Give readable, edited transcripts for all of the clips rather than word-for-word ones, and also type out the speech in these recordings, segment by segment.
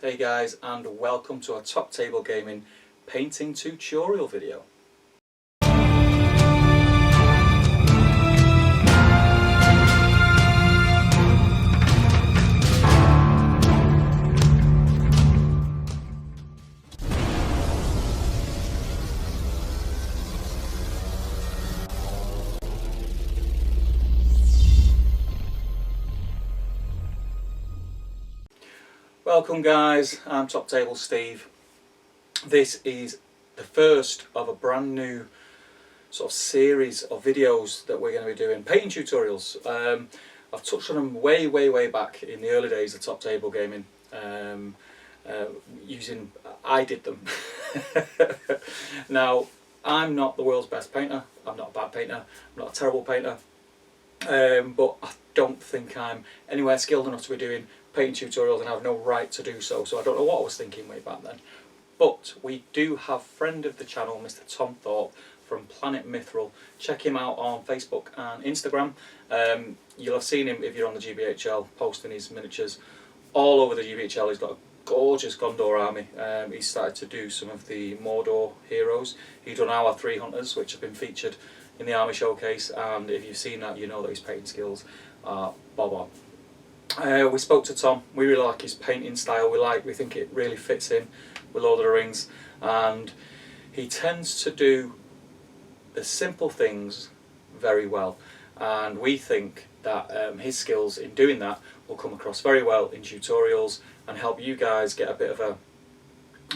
Hey guys, and welcome to our Top Table Gaming painting tutorial video. Welcome guys, I'm Top Table Steve. This is the first of a brand new sort of series of videos that we're going to be doing, painting tutorials. I've touched on them way back in the early days of Top Table Gaming. I did them. Now, I'm not the world's best painter, I'm not a bad painter, I'm not a terrible painter, but I don't think I'm anywhere skilled enough to be doing painting tutorials, and I have no right to do so, so I don't know what I was thinking way back then. But we do have friend of the channel, Mr Tom Thorpe from Planet Mithril. Check him out on Facebook and Instagram. You'll have seen him if you're on the GBHL posting his miniatures all over the GBHL. He's got a gorgeous Gondor army. He's started to do some of the Mordor heroes. He's done our 3 hunters, which have been featured in the army showcase, and if you've seen that, you know that his painting skills are bob on. We spoke to Tom. We really like his painting style. We think it really fits in with Lord of the Rings, and he tends to do the simple things very well, and we think that his skills in doing that will come across very well in tutorials and help you guys get a bit of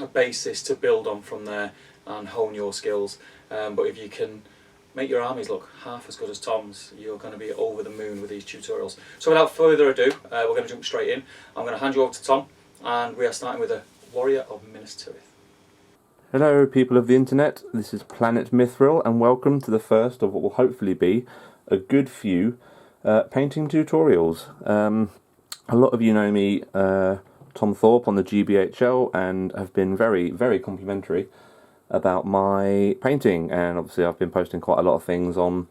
a basis to build on from there and hone your skills. But if you can make your armies look half as good as Tom's, you're going to be over the moon with these tutorials. So without further ado, we're going to jump straight in. I'm going to hand you over to Tom, and we are starting with a warrior of Minas Tirith. Hello people of the internet, this is Planet Mithril, and welcome to the first of what will hopefully be a good few painting tutorials. A lot of you know me, Tom Thorpe, on the GBHL, and have been very complimentary about my painting, and obviously I've been posting quite a lot of things on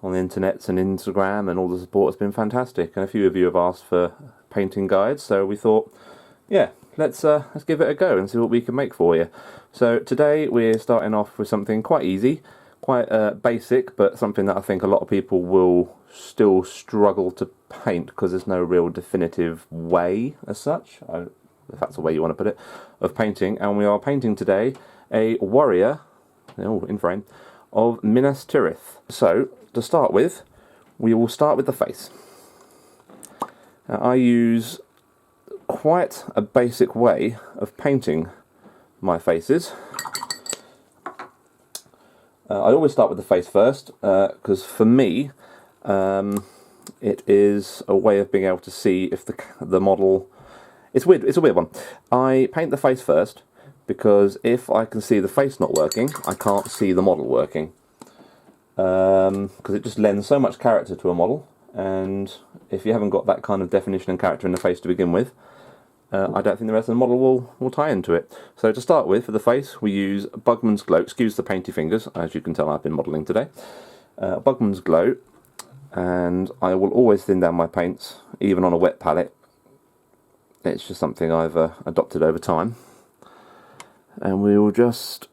the internet and Instagram, and all the support has been fantastic, and a few of you have asked for painting guides, so we thought, yeah, let's give it a go and see what we can make for you. So today we're starting off with something quite easy, quite basic, but something that I think a lot of people will still struggle to paint because there's no real definitive way as such, if that's the way you want to put it, of painting. And we are painting today a warrior, in frame, of Minas Tirith. So to start with, we will start with the face. Now, I use quite a basic way of painting my faces. I always start with the face first, because for me it is a way of being able to see if the model... It's a weird one. I paint the face first because if I can see the face not working, I can't see the model working, because it just lends so much character to a model, and if you haven't got that kind of definition and character in the face to begin with, I don't think the rest of the model will tie into it. So to start with, for the face, we use Bugman's Glow. Excuse the painty fingers, as you can tell I've been modelling today. Bugman's Glow, and I will always thin down my paints, even on a wet palette. It's just something I've adopted over time. And we will just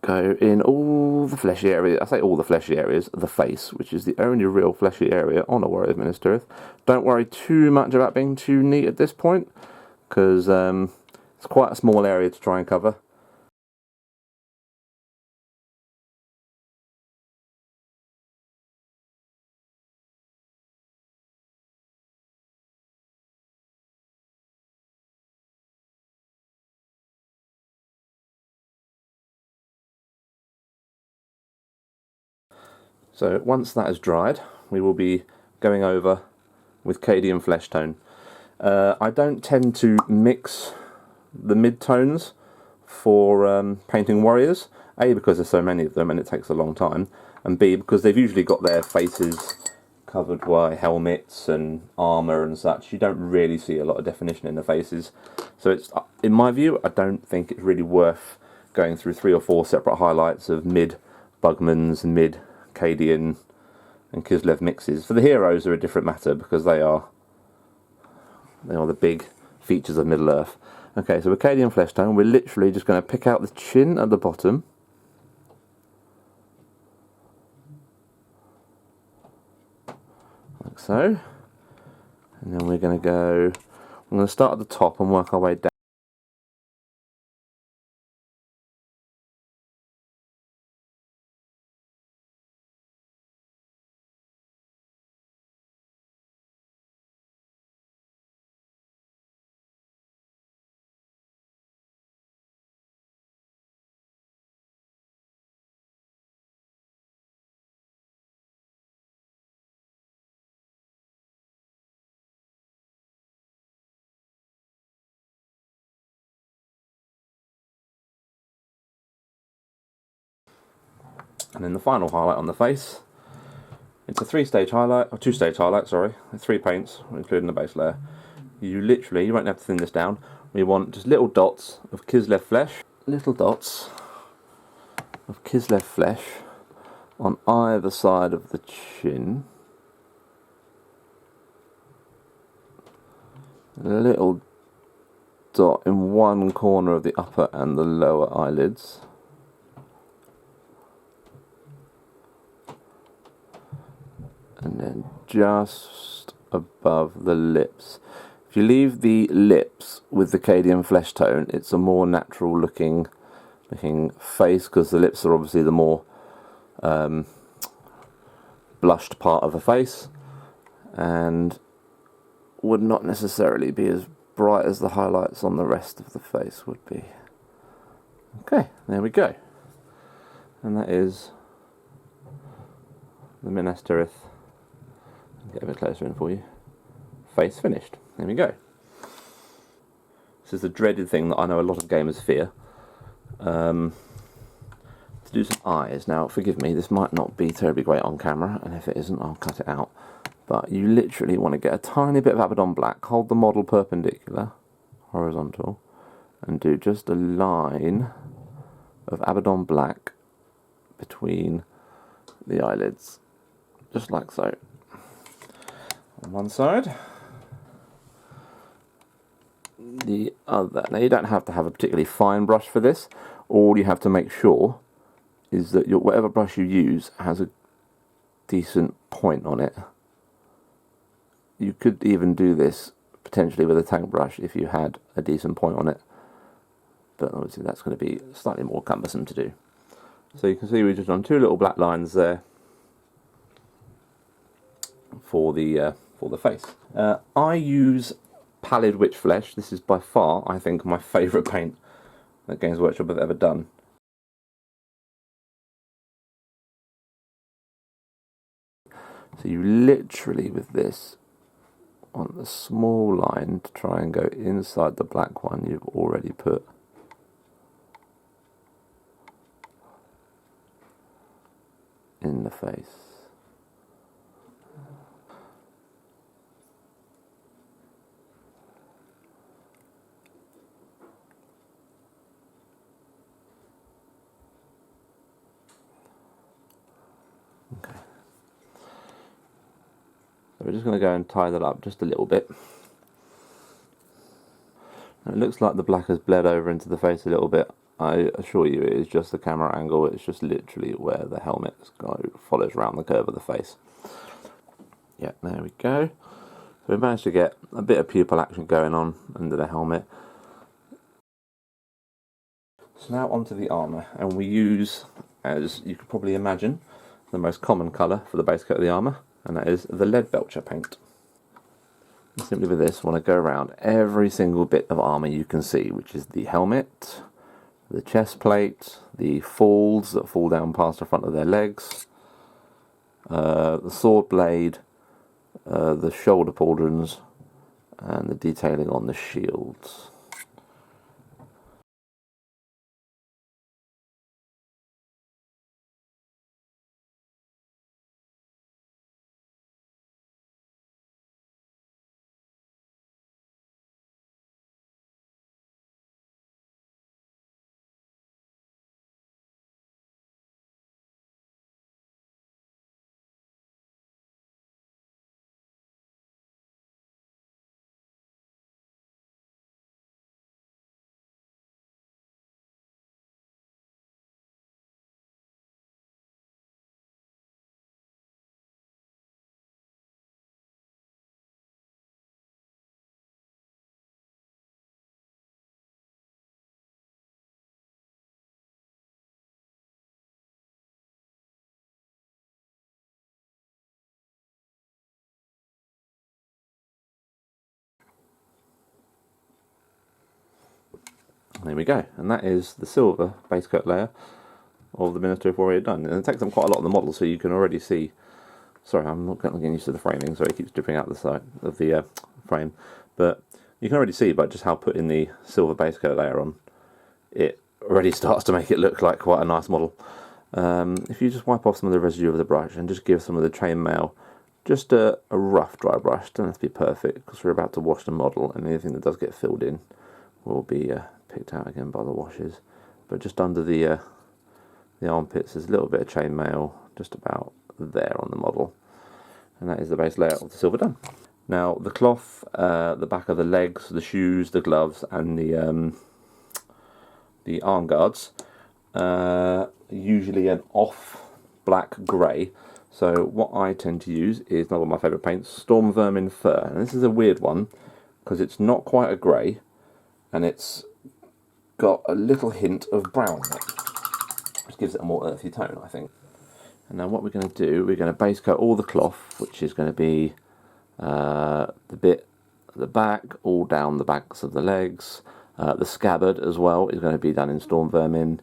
go in all the fleshy areas. I say all the fleshy areas, the face, which is the only real fleshy area on a warrior of Minas Tirith. Don't worry too much about being too neat at this point, because it's quite a small area to try and cover. So once that has dried, we will be going over with Cadian Flesh Tone. I don't tend to mix the mid-tones for painting warriors, A, because there's so many of them and it takes a long time, and B, because they've usually got their faces covered by helmets and armour and such. You don't really see a lot of definition in the faces. So it's, in my view, I don't think it's really worth going through 3 or 4 separate highlights of mid-Bugmans, mid-Cadian and Kislev mixes. For the heroes are a different matter because they are the big features of Middle Earth. Okay, so Acadian flesh tone, we're literally just going to pick out the chin at the bottom. Like so. And then we're going to start at the top and work our way down. And then the final highlight on the face. It's a two-stage highlight, sorry. 3 paints, including the base layer. You won't have to thin this down. We want just little dots of Kislev flesh. Little dots of Kislev flesh on either side of the chin. A little dot in one corner of the upper and the lower eyelids. And then just above the lips. If you leave the lips with the Acadian flesh tone, it's a more natural looking face, because the lips are obviously the more blushed part of the face, and would not necessarily be as bright as the highlights on the rest of the face would be. Okay, there we go. And that is the Minas Tirith. Get a bit closer in for you. Face finished. There we go. This is the dreaded thing that I know a lot of gamers fear. To do some eyes. Now, forgive me, this might not be terribly great on camera, and if it isn't, I'll cut it out. But you literally want to get a tiny bit of Abaddon black, hold the model perpendicular, horizontal, and do just a line of Abaddon black between the eyelids, just like so. On one side, the other. Now, you don't have to have a particularly fine brush for this. All you have to make sure is that whatever brush you use has a decent point on it. You could even do this potentially with a tank brush if you had a decent point on it, but obviously that's going to be slightly more cumbersome to do. So you can see we've just done 2 little black lines there for the face. I use Pallid Witch Flesh. This is by far, I think, my favourite paint that Games Workshop have ever done. So you literally, with this, on the small line to try and go inside the black one you've already put. In the face. Okay. So we're just going to go and tie that up just a little bit. It looks like the black has bled over into the face a little bit. I assure you it is just the camera angle, it's just literally where the helmet follows around the curve of the face. Yeah, there we go. So we managed to get a bit of pupil action going on under the helmet. So now onto the armour, and we use, as you could probably imagine, the most common colour for the base coat of the armour, and that is the lead belcher paint. And simply with this, I want to go around every single bit of armour you can see, which is the helmet, the chest plate, the falls that fall down past the front of their legs, the sword blade, the shoulder pauldrons, and the detailing on the shields. There we go, and that is the silver base coat layer of the Minas Tirith Warrior done. And it takes up quite a lot of the model, so you can already see. Sorry, I'm not getting used to the framing, so it keeps dripping out the side of the frame. But you can already see by just how putting the silver base coat layer on, it already starts to make it look like quite a nice model. If you just wipe off some of the residue of the brush and just give some of the chainmail just a rough dry brush, doesn't have to be perfect because we're about to wash the model, and anything that does get filled in will be picked out again by the washers. But just under the armpits there's a little bit of chainmail just about there on the model, and that is the base layer of the silver done. Now the cloth, the back of the legs, the shoes, the gloves and the arm guards, usually an off black grey. So what I tend to use is not one of my favourite paints, Storm Vermin Fur. And this is a weird one because it's not quite a grey and it's got a little hint of brown in it, which gives it a more earthy tone, I think. And now what we're going to do, we're going to base coat all the cloth, which is going to be the bit at the back, all down the backs of the legs. The scabbard as well is going to be done in Storm Vermin.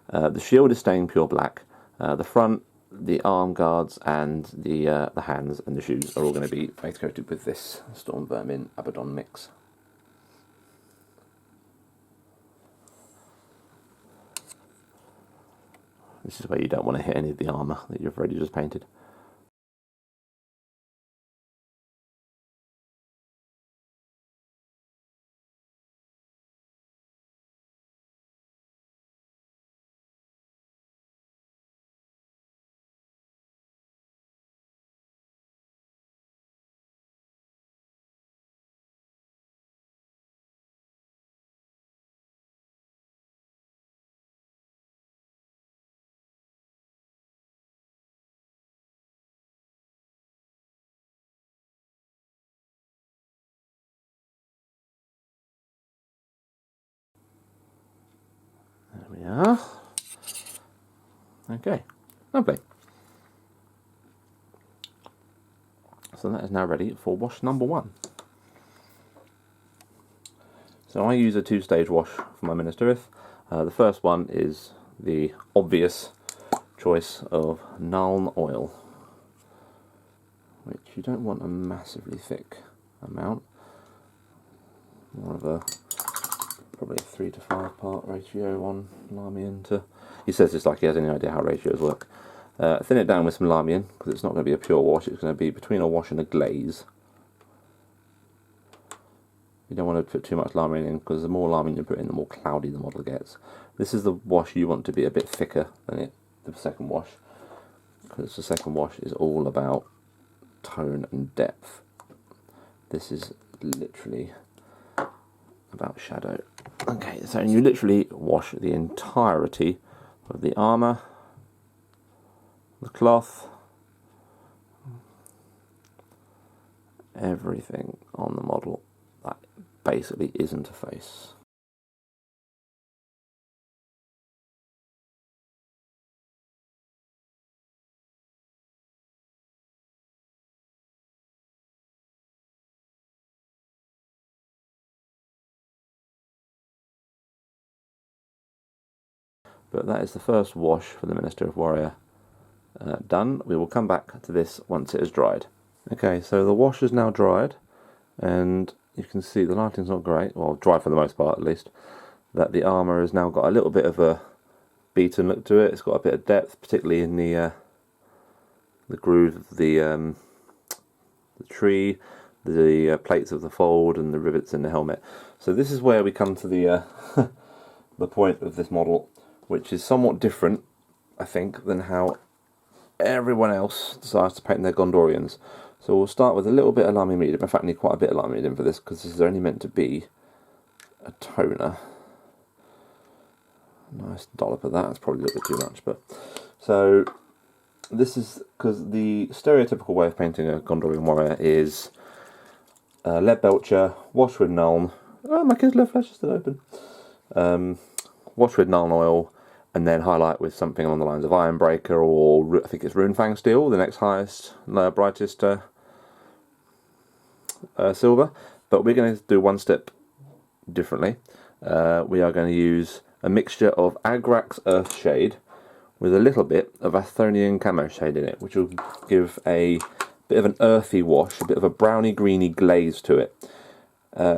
The shield is staying pure black. The front, the arm guards and the hands and the shoes are all going to be base coated with this Storm Vermin Abaddon mix. This is where you don't want to hit any of the armour that you've already just painted. There we are. Okay, lovely. So that is now ready for wash number 1. So I use a 2-stage wash for my Minas Tirith. The first one is the obvious choice of Nuln oil, which you don't want a massively thick amount. More of a probably a 3 to 5 part ratio on Larmian to. He says it's like he has any idea how ratios work. Thin it down with some Larmian because it's not going to be a pure wash. It's going to be between a wash and a glaze. You don't want to put too much Larmian in because the more Larmian you put in, the more cloudy the model gets. This is the wash you want to be a bit thicker than the second wash, because the second wash is all about tone and depth. This is literally about shadow. Okay, so you literally wash the entirety of the armour, the cloth, everything on the model that basically isn't a face. But that is the first wash for the Minas Tirith Warrior done. We will come back to this once it has dried. Okay, so the wash is now dried, and you can see the lighting's not great, well, dry for the most part at least, that the armour has now got a little bit of a beaten look to it. It's got a bit of depth, particularly in the groove of the tree, the plates of the fold and the rivets in the helmet. So this is where we come to the the point of this model, which is somewhat different, I think, than how everyone else decides to paint their Gondorians. So we'll start with a little bit of lime medium. In fact, I need quite a bit of lime medium for this because this is only meant to be a toner. Nice dollop of that. That's probably a little bit too much, but so this is because the stereotypical way of painting a Gondorian warrior is lead belcher, wash with Nuln. Oh, my kid's left flash is still open. Wash with Nuln oil, and then highlight with something along the lines of Ironbreaker, or I think it's Runefang Steel, the next highest, brightest silver. But we're going to do one step differently. we are going to use a mixture of Agrax Earthshade with a little bit of Athonian Camo Shade in it, which will give a bit of an earthy wash, a bit of a browny greeny glaze to it.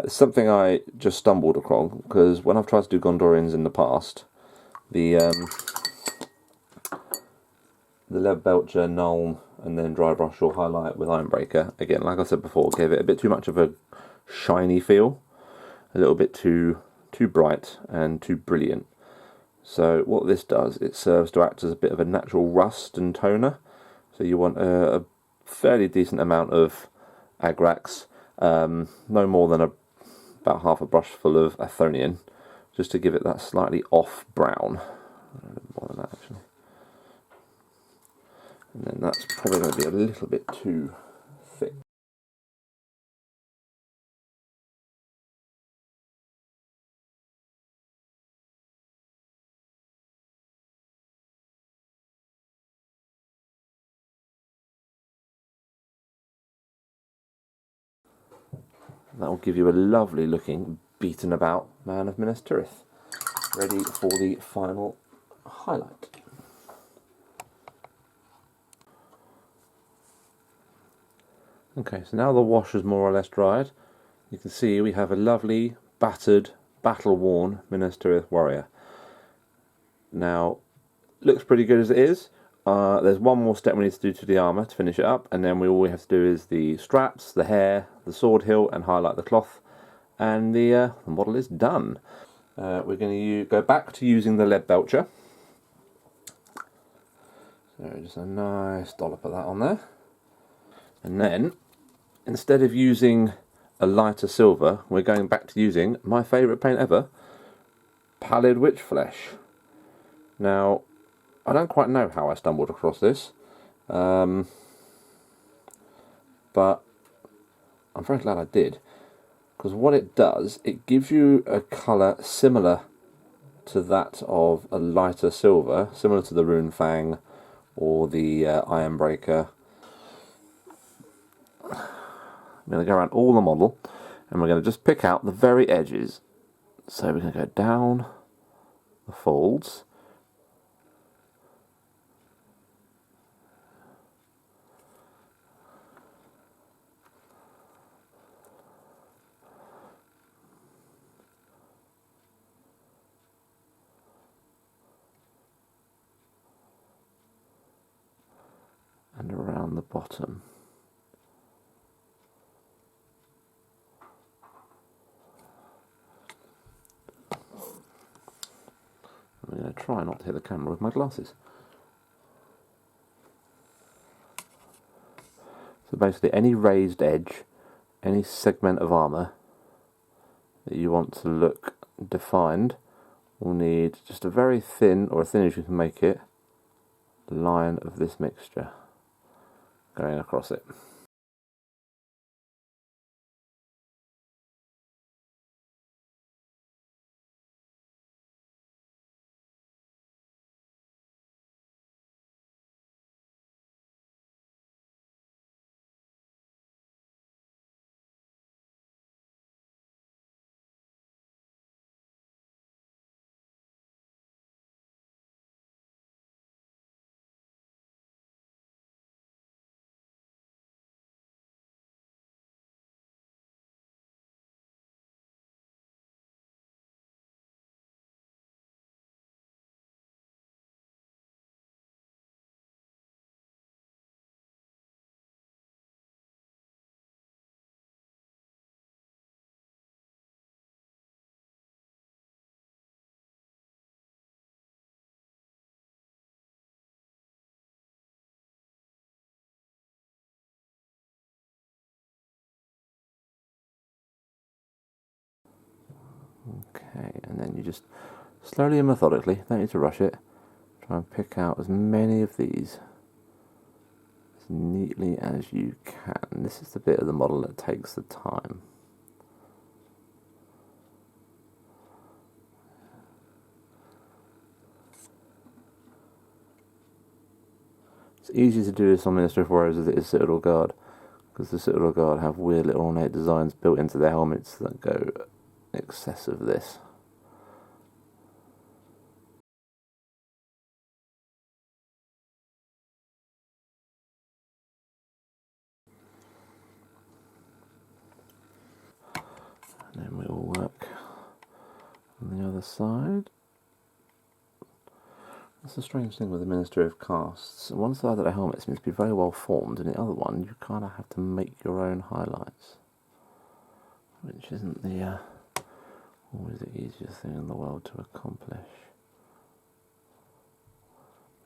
Something I just stumbled across, because when I've tried to do Gondorians in the past, the Lead Belcher, Null, and then Dry Brush or Highlight with Ironbreaker, again, like I said before, gave it a bit too much of a shiny feel, a little bit too bright and too brilliant. So what this does, it serves to act as a bit of a natural rust and toner. So you want a fairly decent amount of Agrax, no more than about half a brush full of Athonian, just to give it that slightly off brown. A bit more than that actually. And then that's probably going to be a little bit too thick. That will give you a lovely looking beaten about man of Minas Tirith, ready for the final highlight. Okay, so now the wash is more or less dried, you can see we have a lovely battered, battle-worn Minas Tirith warrior. Now, looks pretty good as it is. There's one more step we need to do to the armour to finish it up, and then all we have to do is the straps, the hair, the sword hilt, and highlight the cloth, and the model is done. We're going to go back to using the Lead Belcher. So just a nice dollop of that on there. And then, instead of using a lighter silver, we're going back to using my favourite paint ever, Pallid Witch Flesh. Now, I don't quite know how I stumbled across this, but I'm very glad I did, because what it does, it gives you a colour similar to that of a lighter silver, similar to the Rune Fang or the Ironbreaker. I'm going to go around all the model, and we're going to just pick out the very edges. So we're going to go down the folds, and around the bottom. I'm going to try not to hit the camera with my glasses. So basically any raised edge, any segment of armour that you want to look defined will need just a very thin, or as thin as you can make it, line of this mixture going across it. Okay, and then you just slowly and methodically, don't need to rush it, try and pick out as many of these as neatly as you can. This is the bit of the model that takes the time. It's easier to do this on Minister of Warriors as it is Citadel Guard, because the Citadel Guard have weird little ornate designs built into their helmets that go in excess of this. other side. That's the strange thing with the Minas Tirith casts. One side of the helmet seems to be very well formed, and the other one you kind of have to make your own highlights, which isn't the always the easiest thing in the world to accomplish.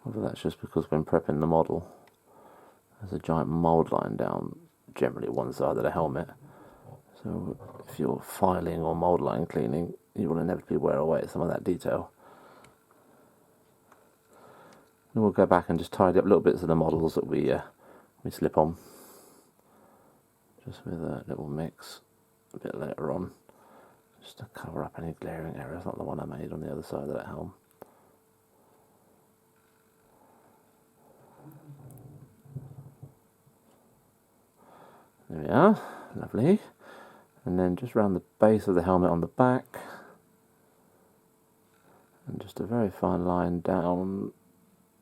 Whether that's just because when prepping the model, there's a giant mould line down generally one side of the helmet. So if you're filing or mould line cleaning, you will inevitably wear away some of that detail. And we'll go back and just tidy up little bits of the models that we slip on, just with a little mix a bit later on, just to cover up any glaring areas like the one I made on the other side of that helm. There we are, lovely. And then just round the base of the helmet on the back, and just a very fine line down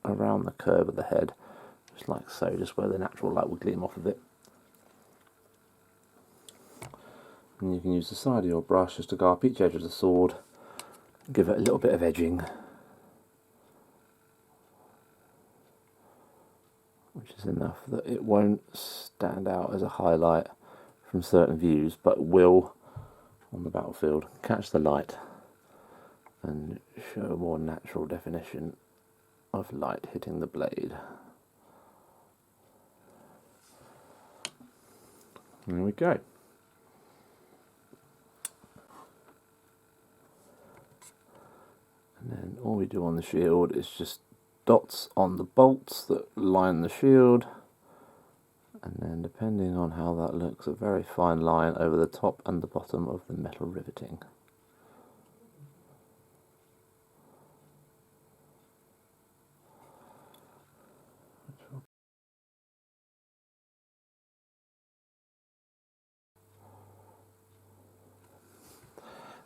around the curve of the head, just like so, just where the natural light will gleam off of it. And you can use the side of your brush just to go up each edge of the sword, give it a little bit of edging, which is enough that it won't stand out as a highlight from certain views, but will on the battlefield catch the light and show a more natural definition of light hitting the blade. There we go. And then all we do on the shield is just dots on the bolts that line the shield, and then depending on how that looks, a very fine line over the top and the bottom of the metal riveting.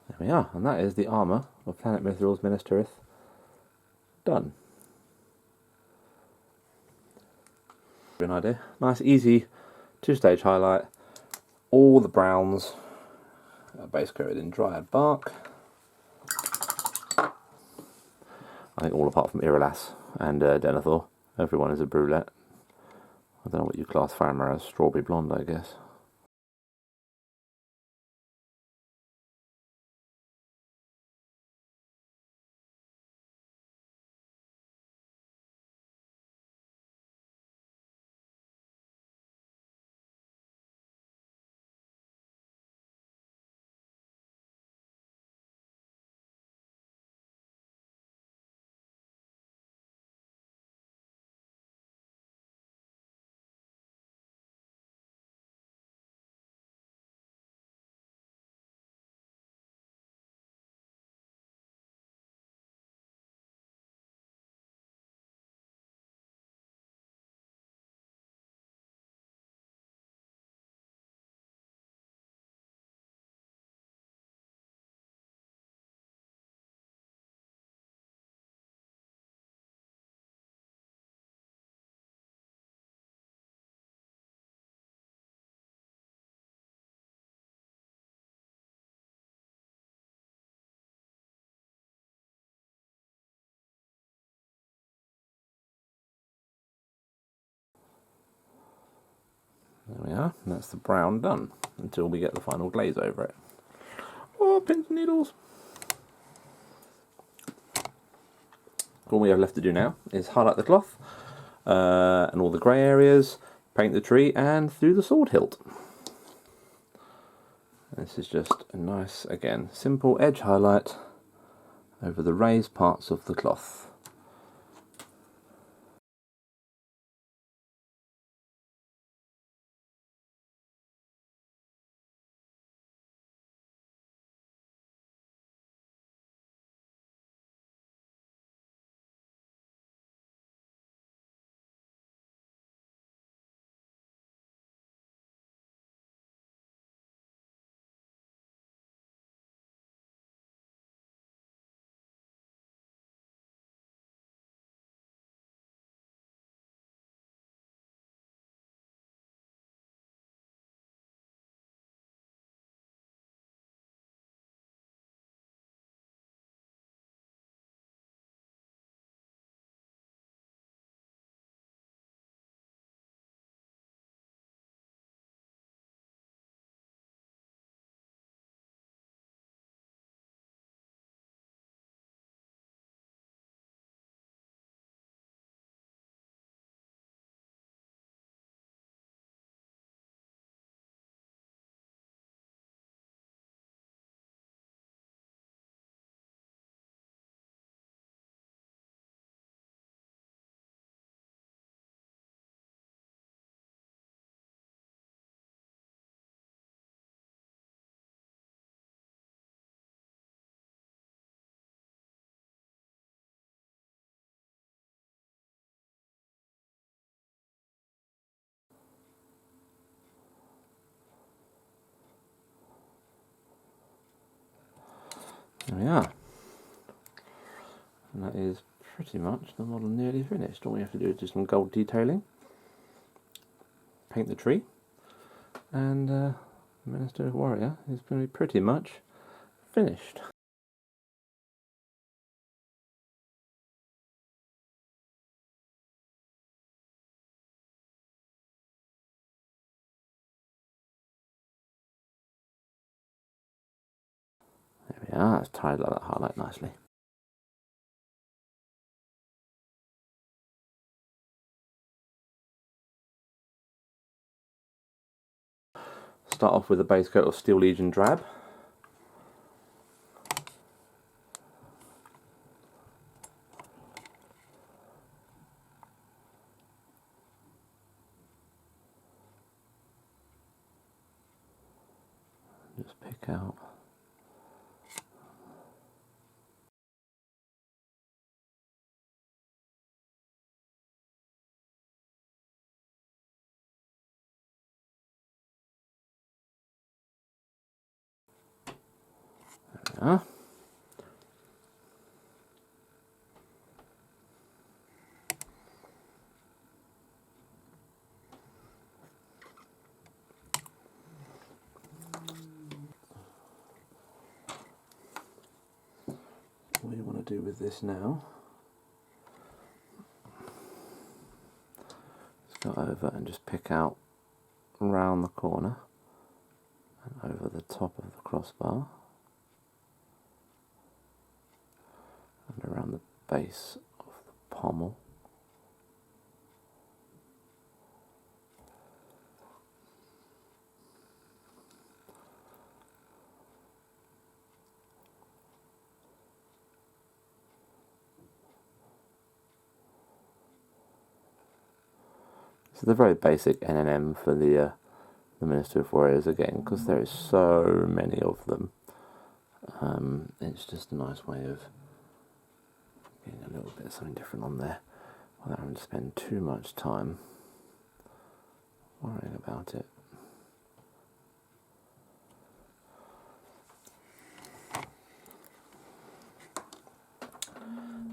There we are, and that is the armour of Planet Mithril's Minas Tirith done. An idea. Nice, easy, two-stage highlight. All the browns are base coated in dried bark. I think all apart from Iralas and Denethor. Everyone is a brulette. I don't know what you class Faramir as. Strawberry blonde, I guess. There we are, and that's the brown done, until we get the final glaze over it. Oh, pins and needles! All we have left to do now is highlight the cloth, and all the grey areas, paint the tree, and through the sword hilt. This is just a nice, again, simple edge highlight over the raised parts of the cloth. There we are. And that is pretty much the model nearly finished. All we have to do is do some gold detailing, paint the tree, and the Minister Warrior is going to be pretty much finished. There we are, that's tied that highlight nicely. Start off with a base coat of Steel Legion Drab. Just pick out there. What you want to do with this now is go over and just pick out round the corner and over the top of the crossbar and around the base of the pommel. This is the very basic NNM for the Minister of Warriors again, because there is so many of them. It's just a nice way of getting a little bit of something different on there without having to spend too much time worrying about it.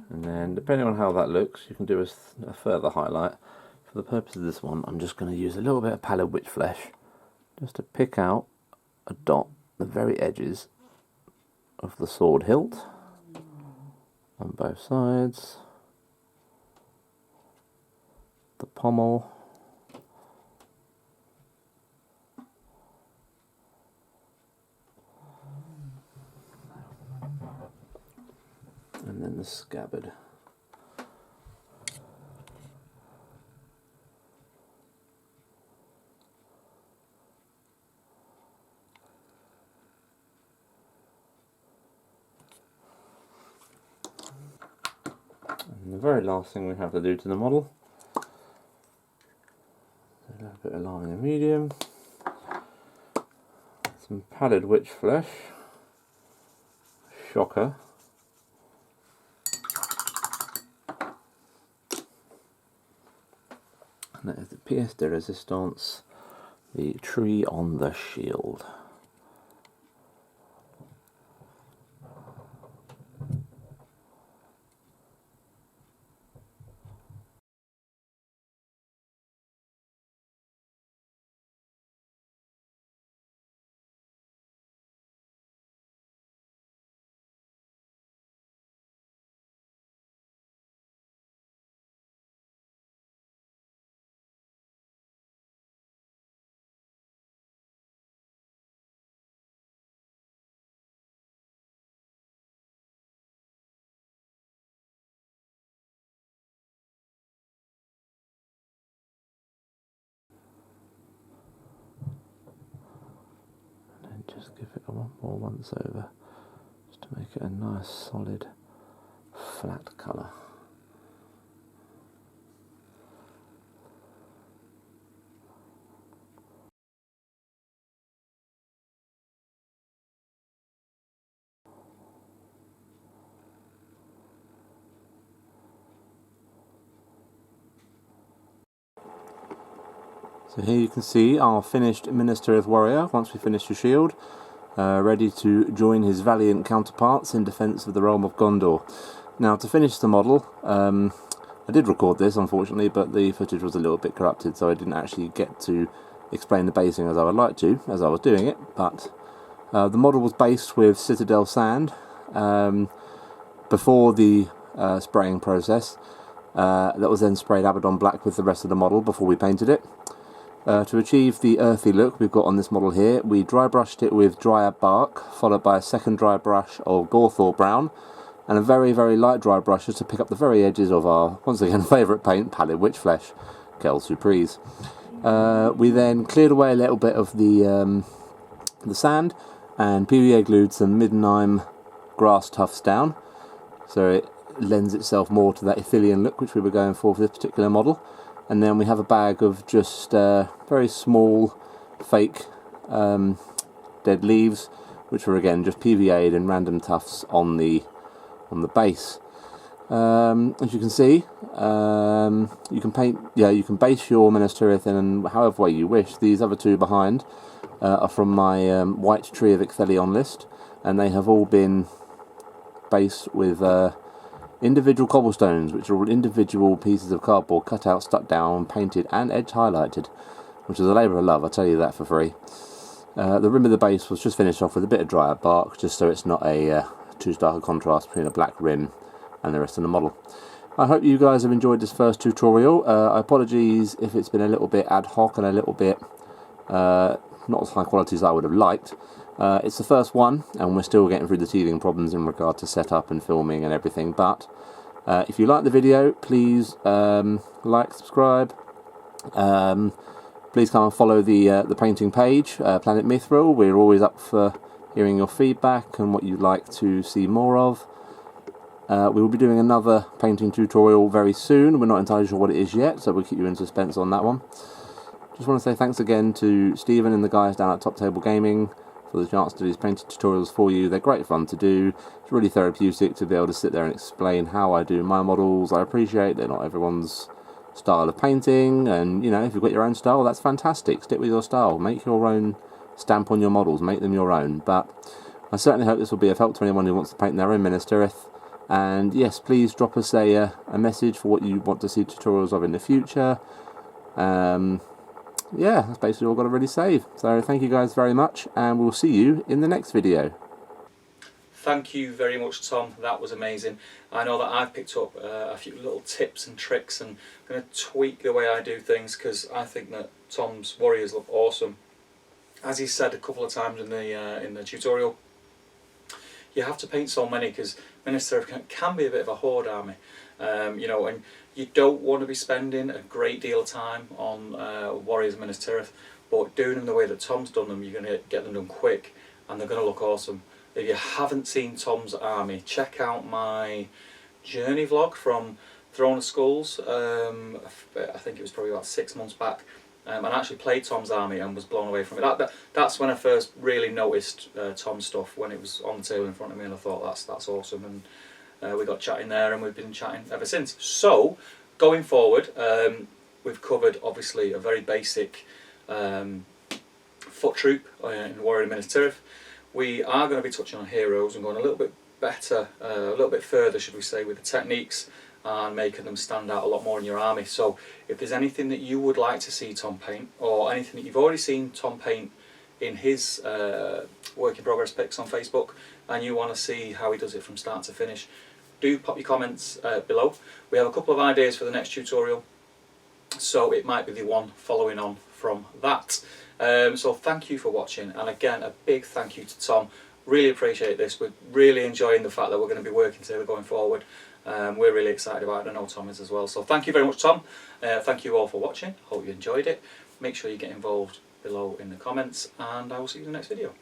And then, depending on how that looks, you can do a further highlight. For the purpose of this one, I'm just going to use a little bit of pallid witch flesh just to pick out a dot, the very edges of the sword hilt on both sides, the pommel, and then the scabbard. And the very last thing we have to do to the model, a little bit of lime in the medium, some pallid witch flesh, shocker, and that is the pièce de résistance, the tree on the shield. Just give it one more once over, just to make it a nice solid flat colour. So here you can see our finished Minister of Warrior once we finish the shield. ready to join his valiant counterparts in defence of the realm of Gondor. Now, to finish the model, I did record this unfortunately, but the footage was a little bit corrupted, so I didn't actually get to explain the basing as I would like to, as I was doing it. But the model was based with Citadel sand before the spraying process. That was then sprayed Abaddon black with the rest of the model before we painted it. To achieve the earthy look we've got on this model here, we dry brushed it with dryad bark, followed by a second dry brush of Gorthor brown, and a very, very light dry brush just to pick up the very edges of our, once again, favourite paint, Pallid Witch Flesh, Kel Surprise. We then cleared away a little bit of the sand and PVA glued some Middenheim grass tufts down, so it lends itself more to that Ithilien look which we were going for this particular model. And then we have a bag of just very small fake dead leaves, which were again just PVA'd and random tufts on the base. As you can see, you can paint. Yeah, you can base your Minas Tirith in however way you wish. These other two behind are from my White Tree of Icthelion list, and they have all been based with individual cobblestones, which are all individual pieces of cardboard cut out, stuck down, painted and edge highlighted, which is a labour of love, I'll tell you that for free. The rim of the base was just finished off with a bit of dryad bark, just so it's not a too stark a contrast between a black rim and the rest of the model. I hope you guys have enjoyed this first tutorial. Apologies if it's been a little bit ad hoc and a little bit not as high quality as I would have liked. It's the first one, and we're still getting through the teething problems in regard to setup and filming and everything, but if you like the video, please like, subscribe, please come and follow the painting page, Planet Mithril. We're always up for hearing your feedback and what you'd like to see more of. We will be doing another painting tutorial very soon. We're not entirely sure what it is yet, so we'll keep you in suspense on that one. Just want to say thanks again to Stephen and the guys down at Top Table Gaming for the chance to do these painting tutorials for you. They're great fun to do. It's really therapeutic to be able to sit there and explain how I do my models. I appreciate that not everyone's style of painting, and you know, if you've got your own style, that's fantastic. Stick with your style. Make your own stamp on your models. Make them your own. But I certainly hope this will be of help to anyone who wants to paint their own Minas Tirith. And yes, please drop us a message for what you want to see tutorials of in the future. Yeah, that's basically all I've got to really say. So thank you guys very much, and we'll see you in the next video. Thank you very much, Tom. That was amazing. I know that I've picked up a few little tips and tricks, and I'm going to tweak the way I do things because I think that Tom's warriors look awesome. As he said a couple of times in the tutorial, you have to paint so many because Minas Tirith can be a bit of a horde army, you know, and you don't want to be spending a great deal of time on warriors of Minas Tirith, but doing them the way that Tom's done them, you're going to get them done quick and they're going to look awesome. If you haven't seen Tom's army, check out my journey vlog from Throne of Skulls. I think it was probably about 6 months back. And I actually played Tom's army and was blown away from it. That's when I first really noticed Tom's stuff, when it was on the table in front of me, and I thought that's awesome. And we got chatting there, and we've been chatting ever since. So going forward, we've covered obviously a very basic foot troop in Warrior of Minas Tirith. We are going to be touching on heroes and going a little bit better, a little bit further, should we say, with the techniques and making them stand out a lot more in your army. So if there's anything that you would like to see Tom paint, or anything that you've already seen Tom paint in his work in progress pics on Facebook, and you want to see how he does it from start to finish, do pop your comments below. We have a couple of ideas for the next tutorial, so it might be the one following on from that. So thank you for watching, and again a big thank you to Tom. Really appreciate this. We're really enjoying the fact that we're going to be working together going forward. We're really excited about it. I know Tom is as well. So thank you very much, Tom. Thank you all for watching. Hope you enjoyed it. Make sure you get involved below in the comments, and I will see you in the next video.